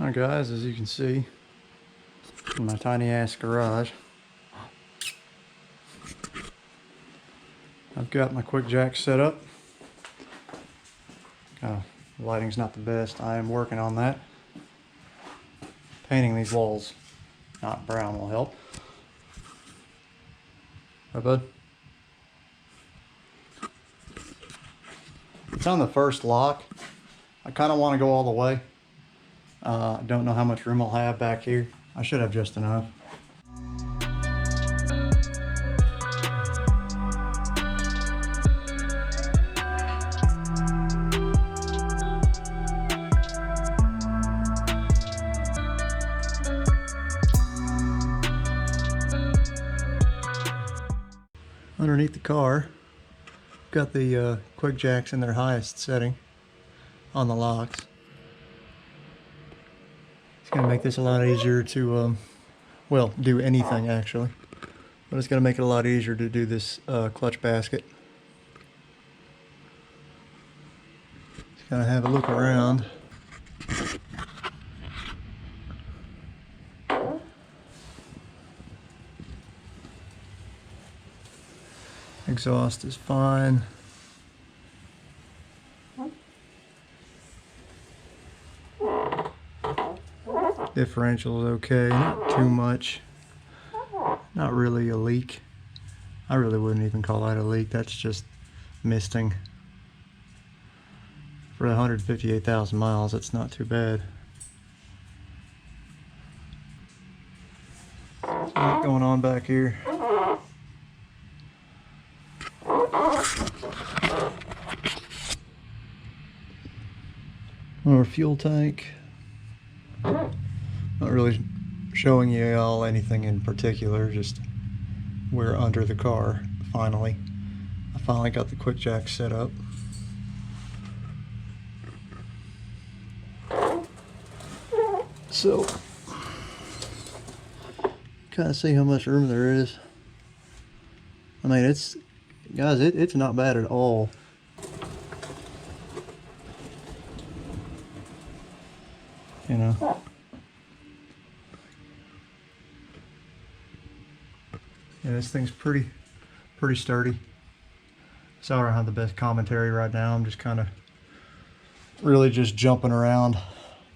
Alright guys, as you can see, in my tiny ass garage, I've got my quick jack set up. The lighting's not the best. I am working on that. Painting these walls, not brown, will help. Right, bud? It's on the first lock. I kind of want to go all the way. I don't know how much room I'll have back here. I should have just enough. Underneath the car, got the quick jacks in their highest setting on the locks. It's going to make this a lot easier to, well, do anything actually. But it's going to make it a lot easier to do this clutch basket. Just going to have a look around. Exhaust is fine. Differential is okay, not too much. Not really a leak. I really wouldn't even call that a leak. That's just misting. For 158,000 miles, it's not too bad. What's going on back here? Our fuel tank. Not really showing you all anything in particular, just we're under the car finally. I finally got the quick jack set up. So, kind of see how much room there is. I mean, it's, guys, it's not bad at all. You know. Yeah, this thing's pretty sturdy. Sorry I don't have the best commentary right now. I'm just kind of really just jumping around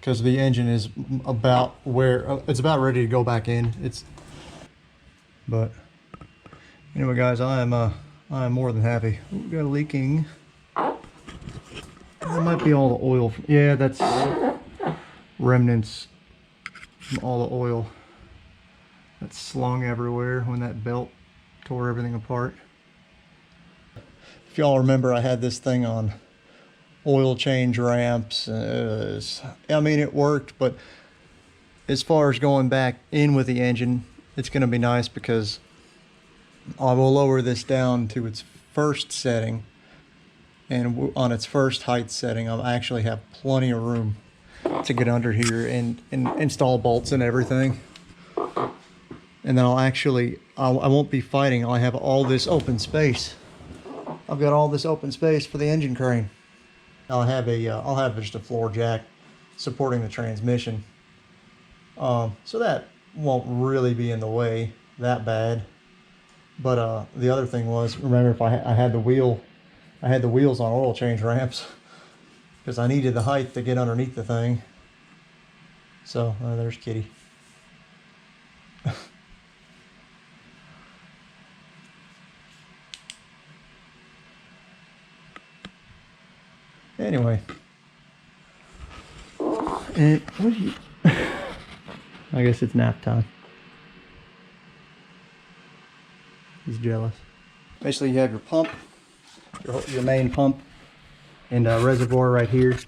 because the engine is about where it's about ready to go back in. But anyway, guys, I am more than happy. Ooh, we got a leaking. That might be all the oil. Yeah, that's remnants from all the oil that's slung everywhere when that belt tore everything apart. If y'all remember, I had this thing on oil change ramps. I mean, it worked, but as far as going back in with the engine, it's going to be nice because I will lower this down to its first setting, and on its first height setting I'll actually have plenty of room to get under here and install bolts and everything. And then I won't be fighting. I'll have all this open space. I've got all this open space for the engine crane. I'll have just a floor jack supporting the transmission. So that won't really be in the way that bad. But the other thing was, remember, if I had the wheels on oil change ramps because I needed the height to get underneath the thing. So there's Kitty. Anyway, and what do you? I guess it's nap time. He's jealous. Basically, you have your pump, your main pump, and a reservoir right here.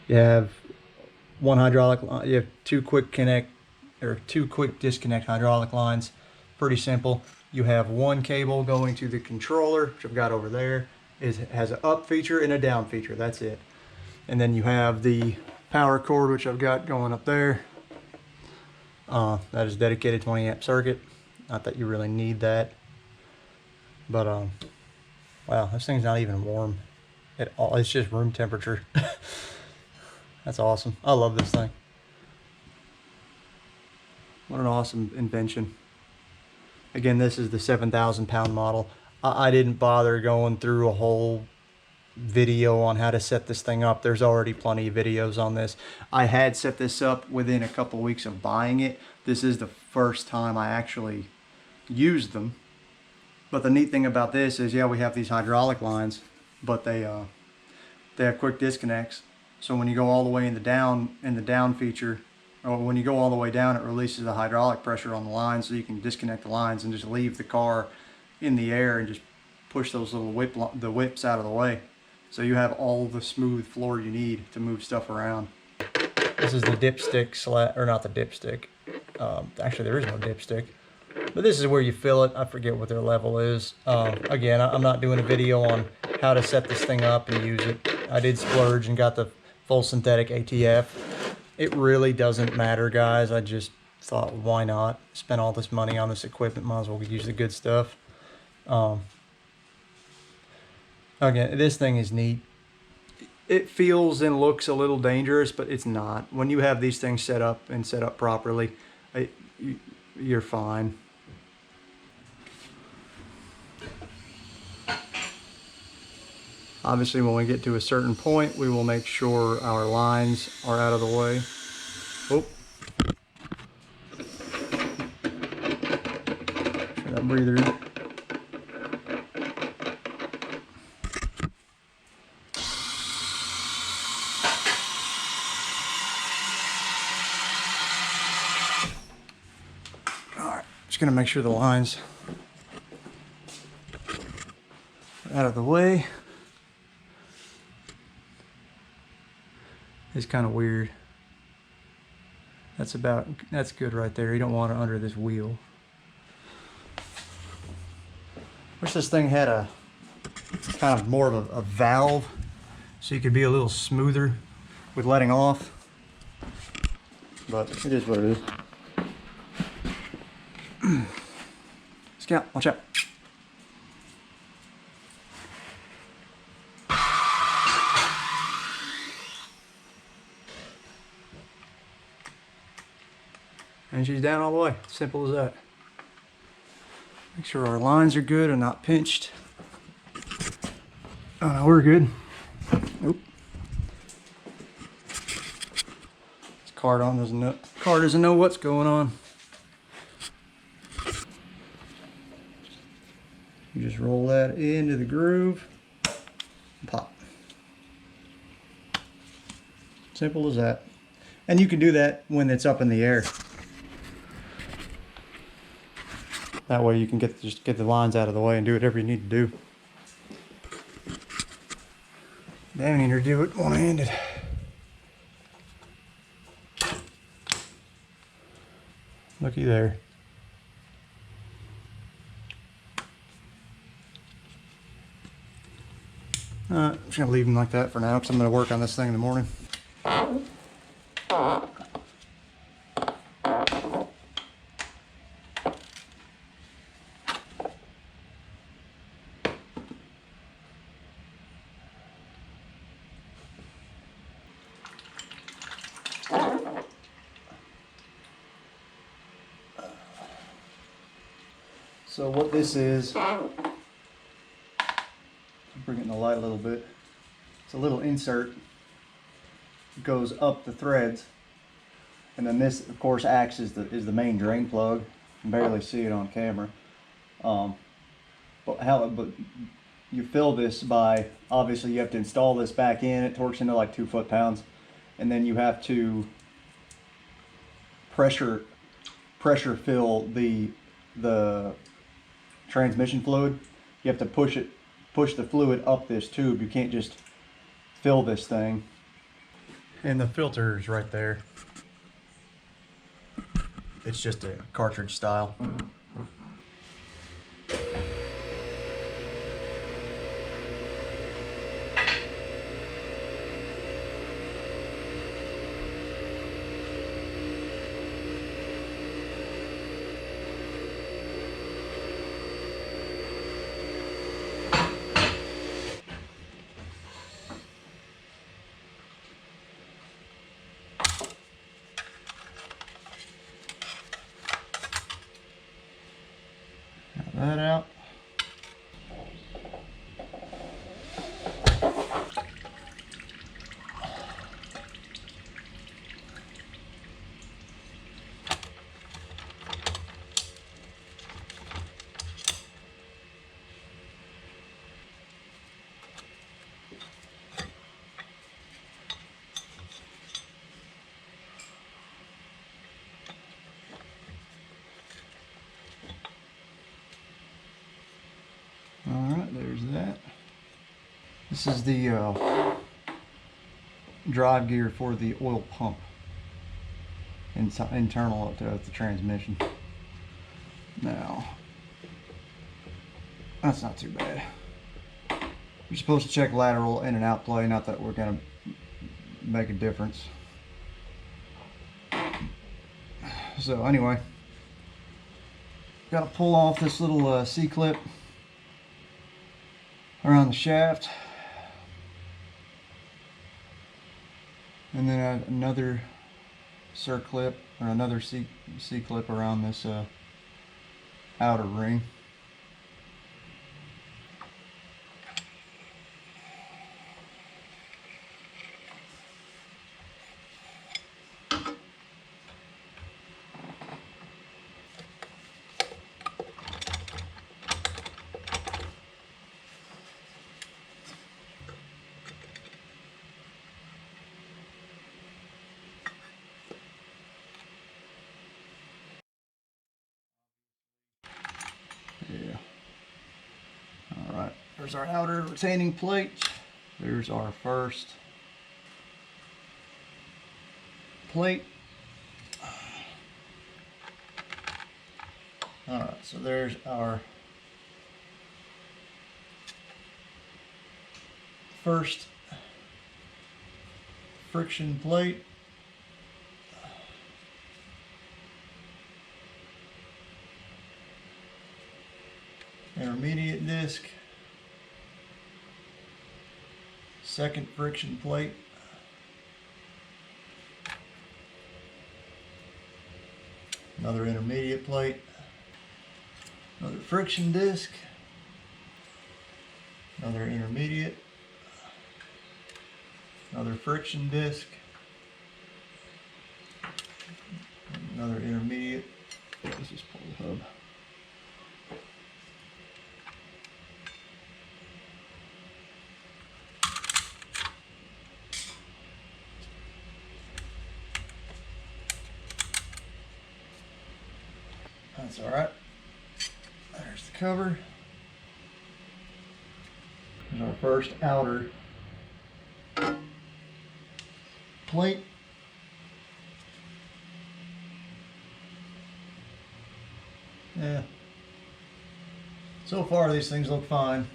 You have one hydraulic line. You have two quick disconnect hydraulic lines. Pretty simple. You have one cable going to the controller, which I've got over there. It has an up feature and a down feature. That's it. And then you have the power cord, which I've got going up there. That is dedicated 20 amp circuit. Not that you really need that, but wow, this thing's not even warm at all. It's just room temperature. That's awesome. I love this thing. What an awesome invention. Again, this is the 7,000 pound model. I didn't bother going through a whole video on how to set this thing up. There's already plenty of videos on this. I had set this up within a couple weeks of buying it. This is the first time I actually used them. But the neat thing about this is, yeah, we have these hydraulic lines, but they have quick disconnects. So when you go all the way in the down feature, or when you go all the way down, it releases the hydraulic pressure on the line, so you can disconnect the lines and just leave the car in the air and just push those little whips out of the way. So you have all the smooth floor you need to move stuff around. This is the dipstick or not the dipstick. Actually, there is no dipstick. But this is where you fill it. I forget what their level is. Again, I'm not doing a video on how to set this thing up and use it. I did splurge and got the full synthetic ATF. It really doesn't matter, guys. I just thought, why not? Spend all this money on this equipment, might as well use the good stuff. Again, this thing is neat. It feels and looks a little dangerous, but it's not. When you have these things set up and set up properly, you're fine. Obviously, when we get to a certain point, we will make sure our lines are out of the way. Oh. Turn that breather in. Alright, just gonna make sure the lines are out of the way. It's kind of weird. That's good right there. You don't want it under this wheel. Wish this thing had a kind of more of a valve, so you could be a little smoother with letting off. But it is what it is. Scout, watch out. And she's down all the way. Simple as that. Make sure our lines are good and not pinched. Oh no, we're good. Nope. This car doesn't know what's going on. You just roll that into the groove and pop. Simple as that. And you can do that when it's up in the air. That way you can just get the lines out of the way and do whatever you need to do. Damn, you need to do it one-handed. Looky there. I'm just gonna leave them like that for now because I'm gonna work on this thing in the morning. So what this is, I'll bring it in the light a little bit. It's a little insert. It goes up the threads, and then this, of course, acts as the main drain plug. You can barely see it on camera. But you fill this by, obviously you have to install this back in. It torques into like 2 foot-pounds, and then you have to pressure fill the transmission fluid. You have to push the fluid up this tube. You can't just fill this thing. And the filter is right there. It's just a cartridge style. that out. Alright, there's that. This is the drive gear for the oil pump internal to the transmission. Now, that's not too bad. You're supposed to check lateral in and out play, not that we're going to make a difference. So anyway, got to pull off this little C-clip around the shaft, and then add another circlip or another C-clip around this outer ring. Yeah. Alright, there's our outer retaining plate. There's our first plate. Alright, so there's our first friction plate. Intermediate disc, second friction plate, another intermediate plate, another friction disc, another intermediate, another friction disc, another intermediate. Let's just pull the hub. That's all right. There's the cover. There's our first outer plate. Yeah. So far these things look fine.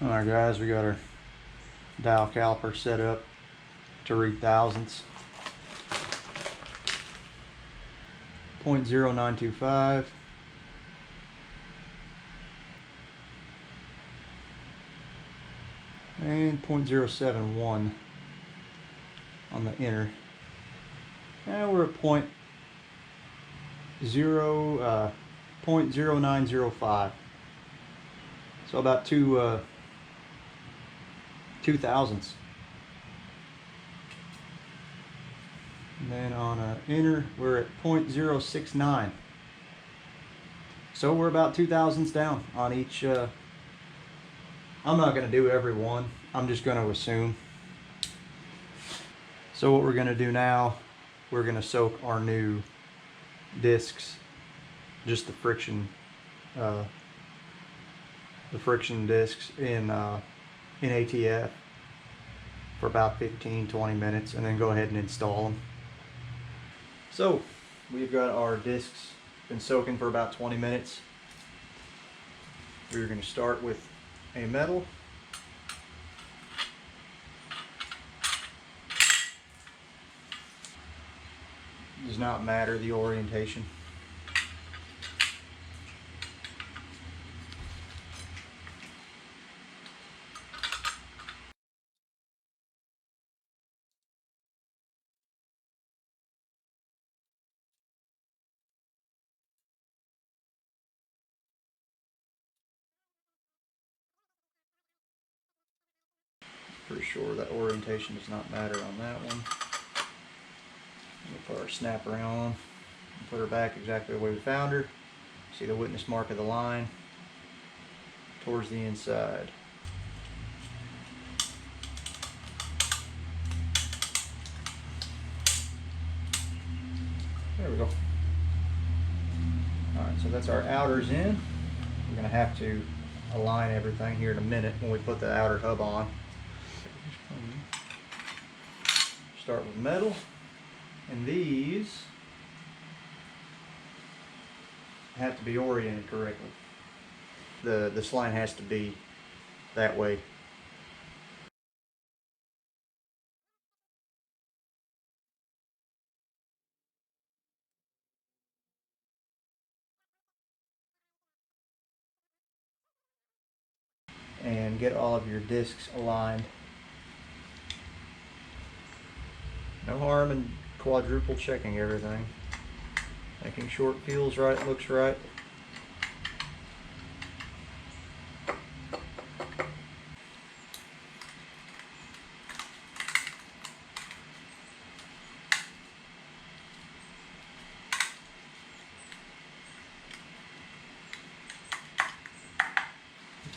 Alright guys, we got our dial caliper set up to read thousandths. 0.0925. And 0.071 on the inner. And we're at 0.0905. So about two thousandths. And then on an inner, we're at 0.069. So we're about 2 thousandths down on each. I'm not going to do every one. I'm just going to assume. So what we're going to do now, we're going to soak our new discs, just the friction discs in ATF for about 15-20 minutes, and then go ahead and install them. So we've got our discs been soaking for about 20 minutes. We're going to start with a metal. Does not matter the orientation. Pretty sure that orientation does not matter on that one. We'll put our snapper on and put her back exactly the way we found her. See the witness mark of the line towards the inside. There we go. Alright, so that's our outers in. We're going to have to align everything here in a minute when we put the outer hub on. Start with metal, and these have to be oriented correctly. This line has to be that way. And get all of your discs aligned. No harm in quadruple checking everything. Making sure it feels right, looks right.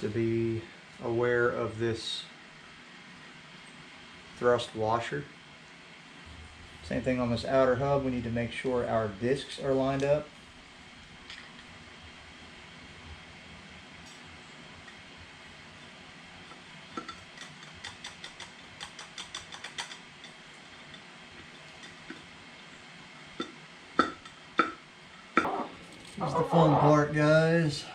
To be aware of this thrust washer. Same thing on this outer hub, we need to make sure our discs are lined up. Here's the fun part, guys.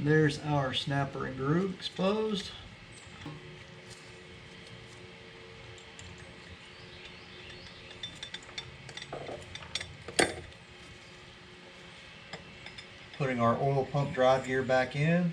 There's our snapper and groove exposed. Putting our oil pump drive gear back in.